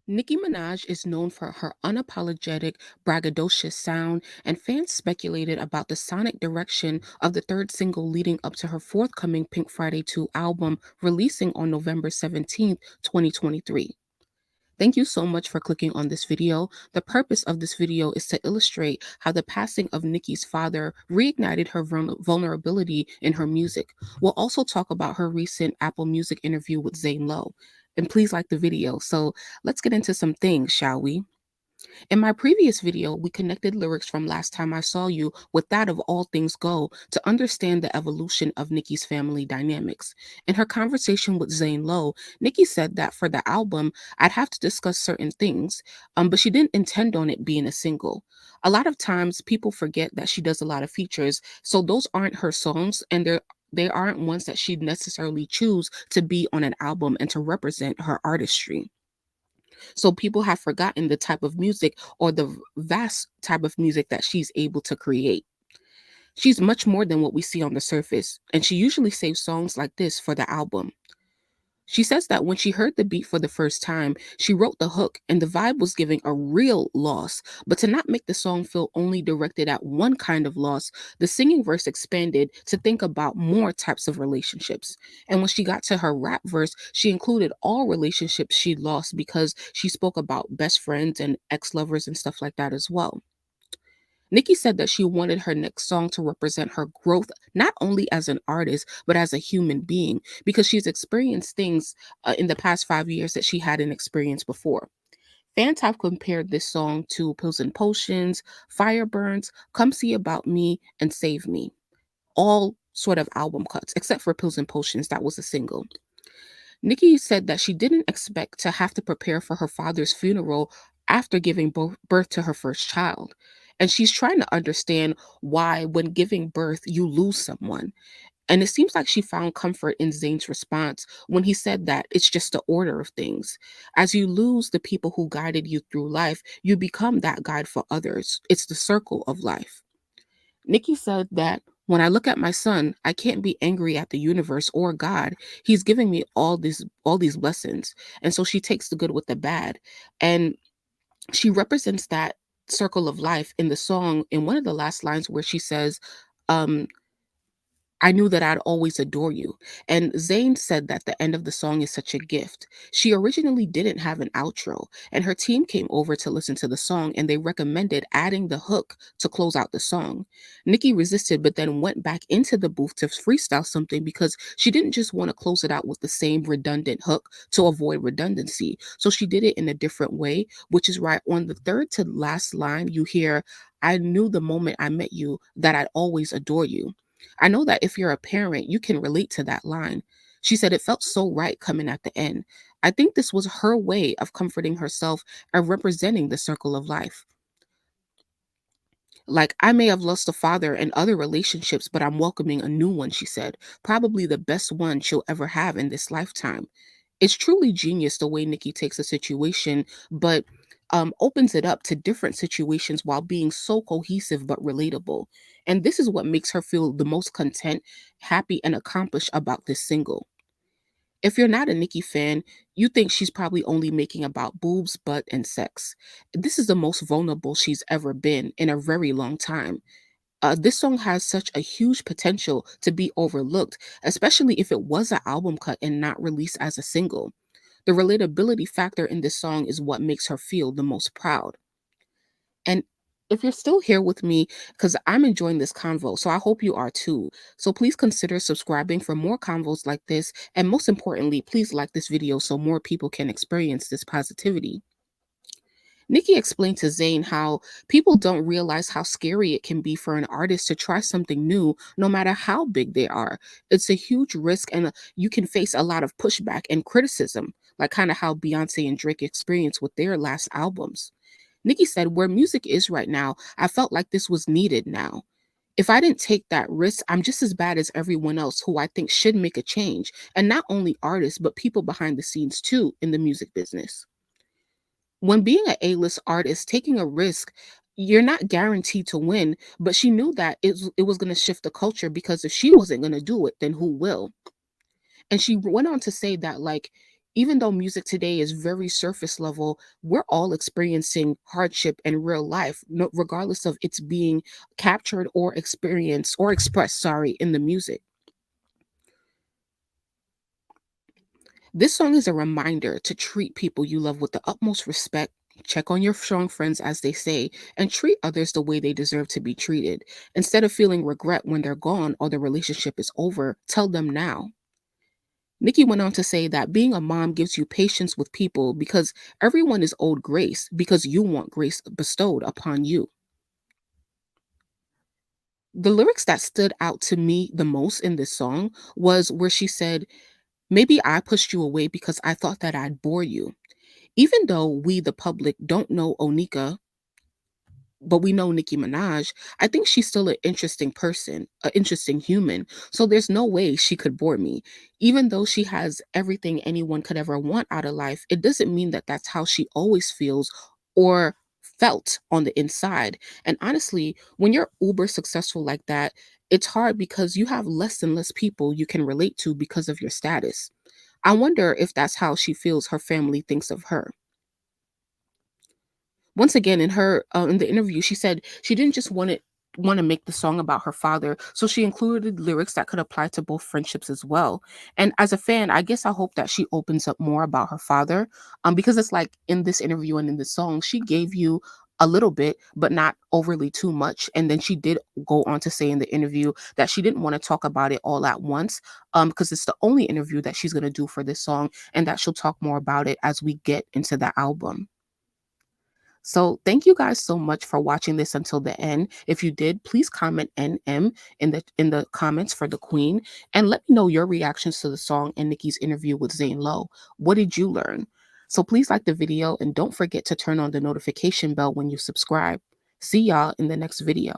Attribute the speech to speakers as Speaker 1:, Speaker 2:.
Speaker 1: Nicki Minaj is known for her unapologetic, braggadocious sound, and fans speculated about the sonic direction of the third single leading up to her forthcoming Pink Friday 2 album releasing on November 17th, 2023. Thank you so much for clicking on this video. The purpose of this video is to illustrate how the passing of Nicki's father reignited her vulnerability in her music. We'll also talk about her recent Apple Music interview with Zane Lowe. And please like the video. So let's get into some things, shall we? In my previous video, we connected lyrics from Last Time I Saw You with that of All Things Go to understand the evolution of Nicki's family dynamics. In her conversation with Zane Lowe, Nicki said that for the album, I'd have to discuss certain things, but she didn't intend on it being a single. A lot of times, people forget that she does a lot of features, so those aren't her songs, and they aren't ones that she'd necessarily choose to be on an album and to represent her artistry. So people have forgotten the type of music or the vast type of music that she's able to create. She's much more than what we see on the surface, and she usually saves songs like this for the album. She says that when she heard the beat for the first time, she wrote the hook and the vibe was giving a real loss. But to not make the song feel only directed at one kind of loss, the singing verse expanded to think about more types of relationships. And when she got to her rap verse, she included all relationships she'd lost because she spoke about best friends and ex lovers and stuff like that as well. Nicki said that she wanted her next song to represent her growth, not only as an artist, but as a human being, because she's experienced things in the past 5 years that she hadn't experienced before. Fans have compared this song to Pills and Potions, Fire Burns, Come See About Me, and Save Me. All sort of album cuts, except for Pills and Potions, that was a single. Nicki said that she didn't expect to have to prepare for her father's funeral after giving birth to her first child. And she's trying to understand why, when giving birth, you lose someone. And it seems like she found comfort in Zayn's response when he said that it's just the order of things. As you lose the people who guided you through life, you become that guide for others. It's the circle of life. Nicki said that when I look at my son, I can't be angry at the universe or God. He's giving me all these lessons. And so she takes the good with the bad. And she represents that circle of life in the song in one of the last lines where she says, um, I knew that I'd always adore you. And Zayn said that the end of the song is such a gift. She originally didn't have an outro, and her team came over to listen to the song and they recommended adding the hook to close out the song. Nicki resisted, but then went back into the booth to freestyle something because she didn't just want to close it out with the same redundant hook to avoid redundancy. So she did it in a different way, which is right on the third to last line, you hear, I knew the moment I met you that I'd always adore you. I know that if you're a parent, you can relate to that line. She said it felt so right coming at the end. I think this was her way of comforting herself and representing the circle of life. Like, I may have lost a father and other relationships, but I'm welcoming a new one, she said. Probably the best one she'll ever have in this lifetime. It's truly genius the way Nicki takes a situation, but opens it up to different situations while being so cohesive but relatable. And this is what makes her feel the most content, happy, and accomplished about this single. If you're not a Nicki fan, you think she's probably only making about boobs, butt, and sex. This is the most vulnerable she's ever been in a very long time. This song has such a huge potential to be overlooked, especially if it was an album cut and not released as a single. The relatability factor in this song is what makes her feel the most proud. And if you're still here with me, because I'm enjoying this convo, so I hope you are too. So please consider subscribing for more convos like this. And most importantly, please like this video so more people can experience this positivity. Nicki explained to Zayn how people don't realize how scary it can be for an artist to try something new, no matter how big they are. It's a huge risk, and you can face a lot of pushback and criticism, like kind of how Beyonce and Drake experienced with their last albums. Nicki said, where music is right now, I felt like this was needed now. If I didn't take that risk, I'm just as bad as everyone else who I think should make a change. And not only artists, but people behind the scenes too in the music business. When being an A-list artist, taking a risk, you're not guaranteed to win, but she knew that it was going to shift the culture because if she wasn't going to do it, then who will? And she went on to say that, like, Even though music today is very surface level, we're all experiencing hardship in real life, regardless of it's being captured or experienced or expressed, sorry, in the music. This song is a reminder to treat people you love with the utmost respect, check on your strong friends, as they say, and treat others the way they deserve to be treated. Instead of feeling regret when they're gone or the relationship is over, tell them now. Nicki went on to say that being a mom gives you patience with people because everyone is owed grace because you want grace bestowed upon you. The lyrics that stood out to me the most in this song was where she said, "Maybe I pushed you away because I thought that I'd bore you. Even though we, the public, don't know Onika, but we know Nicki Minaj, I think she's still an interesting person, an interesting human. So there's no way she could bore me. Even though she has everything anyone could ever want out of life, it doesn't mean that that's how she always feels or felt on the inside." And honestly, when you're uber successful like that, it's hard because you have less and less people you can relate to because of your status. I wonder if that's how she feels her family thinks of her. Once again, in the interview, she said she didn't just want to make the song about her father, so she included lyrics that could apply to both friendships as well. And as a fan, I guess I hope that she opens up more about her father, because it's like in this interview and in this song, she gave you a little bit, but not overly too much. And then she did go on to say in the interview that she didn't want to talk about it all at once, because it's the only interview that she's gonna do for this song, and that she'll talk more about it as we get into the album. So thank you guys so much for watching this until the end. If you did, please comment NM in the comments for the Queen and let me know your reactions to the song and Nicki's interview with Zane Lowe. What did you learn? So please like the video and don't forget to turn on the notification bell when you subscribe. See y'all in the next video.